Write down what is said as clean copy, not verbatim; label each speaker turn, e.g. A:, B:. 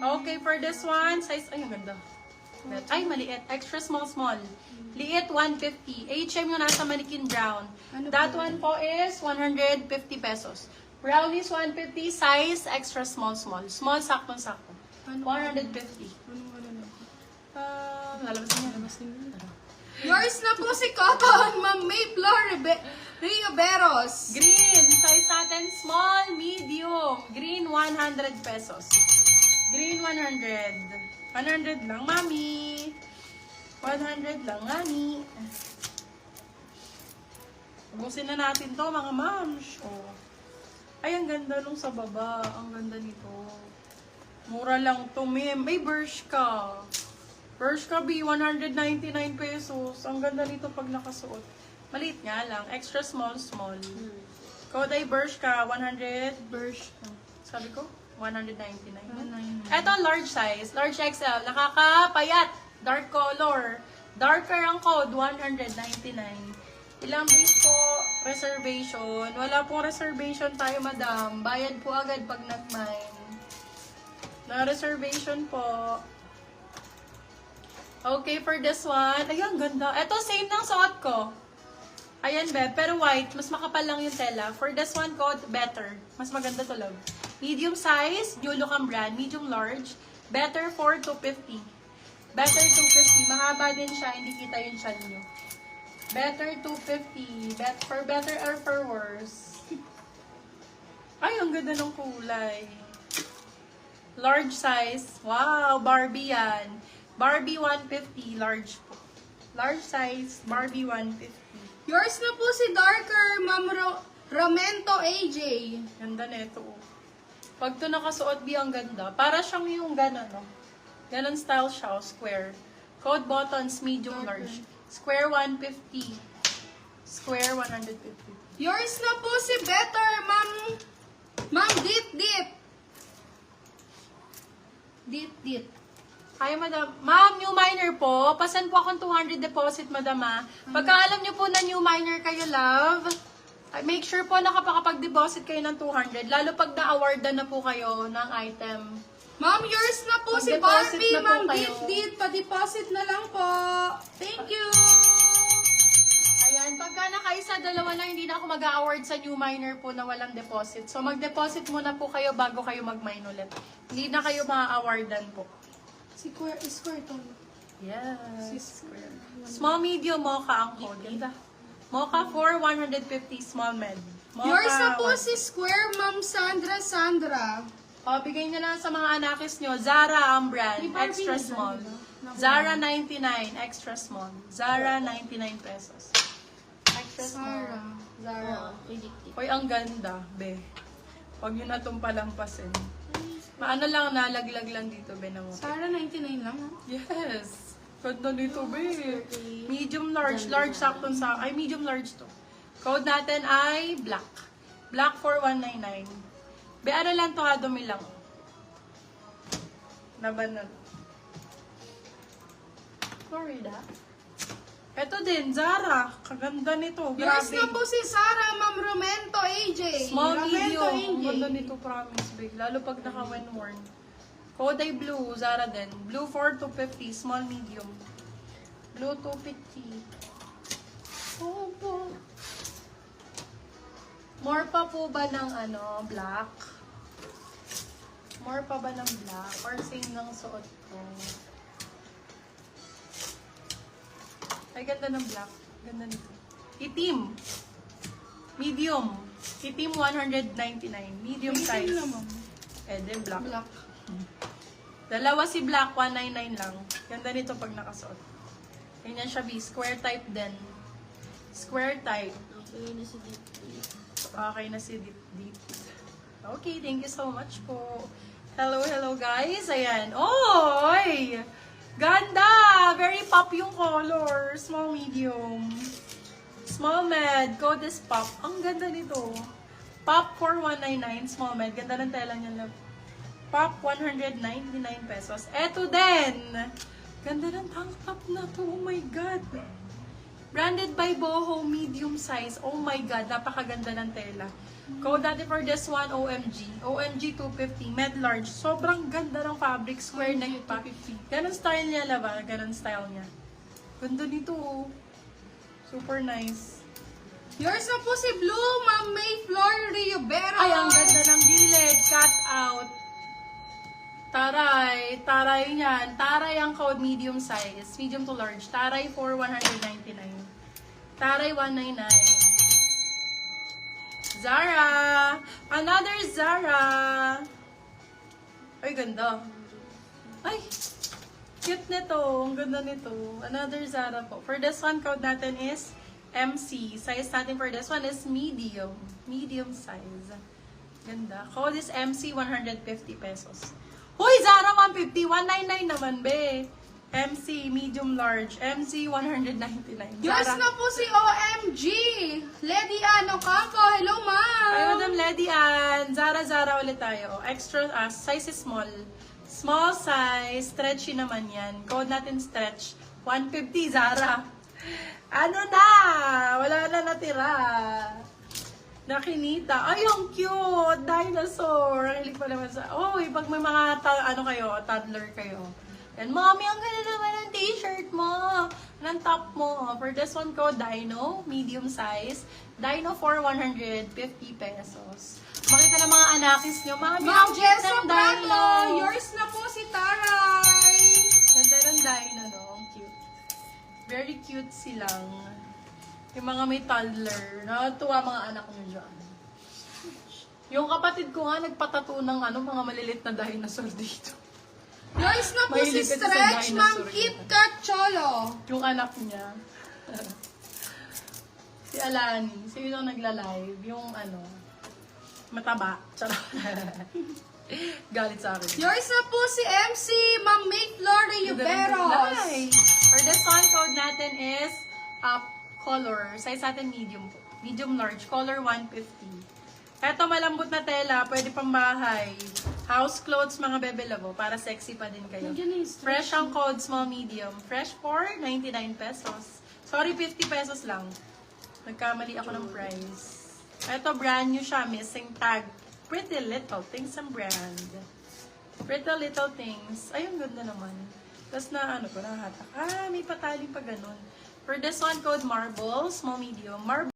A: Okay, for this one, size, ay, ang ganda. Ay, maliit. Extra small, small. Liit, 150. HM yung nasa manikin brown. That one po is 150 pesos. Brown is 150. Size, extra small, small. Small, sakto-sakto. 150. Lalabas niya.
B: Yours na po si Cotton, Ma'am May Flor Rioberos.
A: Green, size natin, small, medium. Green, 100 pesos. Green, 100. 100 lang, mami. 100 lang, mami. Ubusin na natin to, mga mams. Oh. Ay, ang ganda nung sa baba. Ang ganda nito. Mura lang to, ma'am. May Bershka. Bershka B, 199 pesos. Ang ganda nito pag nakasuot. Maliit nga lang. Extra small, small. Code ay Bershka, 100.
B: Bershka.
A: Sabi ko? 199. Ito, large size. Large XL. Nakakapayat. Dark color. Darker ang code, 199. Ilang days po, reservation. Wala pong reservation tayo, madam. Bayad po agad pag nag-mine. Na reservation po. Okay, for this one. Ayun, ganda. Ito, same ng suot ko. Ayan, Beb. Pero white. Mas makapal lang yung tela. For this one, code, better. Mas maganda to, love. Medium size, Julucam brand. Medium large. Better for 250. Better 250. Mahaba din siya. Hindi kita yung chan nyo. Better 250. For better or for worse. Ay, ang ganda ng kulay. Large size. Wow, Barbie yan. Barbie 150. Large po. Large size, Barbie 150.
B: Yours na po si Darker, Ma'am Romento AJ.
A: Ganda nito. Pag ito nakasuot, ang ganda. Para siyang yung gano'n, no? Ganon style siya, square. Code buttons, medium large. Square 150. Square 150.
B: Yours na po si Better, Ma'am Dit. Dit.
A: Hi, madam. Ma'am, new minor po. Pasan po akong 200 deposit, madam, ha. Pagka alam niyo po na new minor kayo, love, make sure po nakapag-deposit kayo ng 200. Lalo pag na-awardan na po kayo ng item.
B: Ma'am, yours na po si
A: Mag-deposit
B: Barbie,
A: na po
B: Ma'am
A: kayo.
B: Dit. Pa-deposit na lang po. Thank you.
A: Ayan, pagka nakaisa, dalawa lang, hindi na ako mag-award sa new minor po na walang deposit. So, mag-deposit muna po kayo bago kayo mag-mine ulit. Hindi na kayo ma-awardan po.
B: Square to.
A: Yes. Small, medium, mocha ang code. Ganda. Mocha for 150, small med. Mocha,
B: Yours na po si Square, Ma'am Sandra.
A: O, bigay nyo na sa mga anakis nyo. Zara ang brand. Extra small. Zara 99. Extra small. Zara 99 pesos. Extra small. Zara. Hoy, ang ganda, be. Huwag nyo na itong palampasin. Maano lang, nalaglag lang dito, be, na mo.
B: Sarah, 99 lang, ha?
A: Yes. Ganda dito, be. Medium large. Large sakto sa... Ay, medium large to. Code natin ay black. Black for 199. Be, ano lang to, ha? Dumi lang. Nabanan. Florida. Ito din, Zara. Kaganda nito.
B: Yours
A: Grabe.
B: na po si Sarah, Ma'am Romento AJ.
A: Small,
B: Romento
A: medium.
B: AJ.
A: Ang ganda nito, promise, big. Lalo pag naka-when worn. Code ay blue, Zara din. Blue for 250, small, medium. Blue 250. Oh, po. More pa po ba ng black? More pa ba ng black? Or same ng suot ko? Ay, ganda ng black. Ganda nito. Itim. Medium. Itim 199. Medium size. Pwede, black. Dalawa si black, 199 lang. Ganda nito pag nakasuot. Ganyan siya, B. Square type din. Square type. Okay na si Deep. Okay, thank you so much po. Hello guys. Ayan. Oy! Ganda! Very pop yung color. Small, medium. Small med. Code is pop. Ang ganda nito. Pop for 199. Small med. Ganda ng tela niya, love. Pop, 199 pesos. Eto din. Ganda ng tank top na to. Oh my God. Branded by Boho. Medium size. Oh my God. Napakaganda ng tela. Code natin for this one, OMG. OMG 250, med large. Sobrang ganda ng fabric, square neck pa. Ganon style niya, laba. Ganon style niya. Ganda nito, oh. Super nice.
B: Yours na po si Blue, Ma'am May Flor Riobero.
A: Ay, ang ganda ng gilid. Cut out. Taray. Taray niyan. Taray ang code medium size. Medium to large. Taray for 199. Taray 199. Zara. Another Zara. Ay, ganda. Ay, cute nito. Ang ganda nito. Another Zara po. For this one, code natin is MC. Size natin for this one is medium. Medium size. Ganda. Code is MC, 150 pesos. Hoy, Zara 150. 199 naman, be. MC, medium large. MC, 199.
B: Yours
A: Zara.
B: na po si OMG. Lady Ann Ocampo. Hello, ma'am.
A: Ay, Madam Lady Ann. Zara ulit tayo. Extra, size is small. Small size. Stretchy naman yan. Code natin stretch. 150, Zara. Ano na? Wala na natira. Nakinita. Ay, ang cute! Dinosaur! Ang hilig pa naman sa... Oh, pag may mga, toddler kayo. And, Mommy, ang ganda naman ng t-shirt mo. Ng top mo. For this one ko, Dino. Medium size. Dino for 150 pesos. Makita ng mga anakis nyo. Mami,
B: Ma'am
A: ang cute
B: Jessa
A: ng
B: Prato.
A: Dino.
B: Yours na po si Taray.
A: Ganda ng Dino, no? Ang cute. Very cute silang. Yung mga may toddler. Natuwa mga anak nyo dyan. Yung kapatid ko nga, nagpatato ng mga malilit na dinosaur dito.
B: Yours na po si
A: Mahilig kasi sa
B: Stretch,
A: dinosaur
B: Ma'am
A: yun.
B: Kit Kat Cholo.
A: Yung anak niya. Si Alani. Sino yung nagla-live? Yung mataba. Charot. Galit sa akin.
B: Yours na po si MC, Ma'am May Flor Riobero.
A: Nice. For this one, code natin is color. Size natin medium po. Medium large. Color 150. Eto malambot na tela. Pwede pang bahay. House clothes, mga bebe labo. Para sexy pa din kayo. Fresh ang code, small medium. Fresh for 99 pesos. Sorry, 50 pesos lang. Nagkamali ako ng price. Eto brand new siya. Missing tag. Pretty Little Things ang brand. Pretty Little Things. Ay, ang ganda naman. Tapos nahatak. May patali pa ganun. For this one, code marble, small medium. Marble.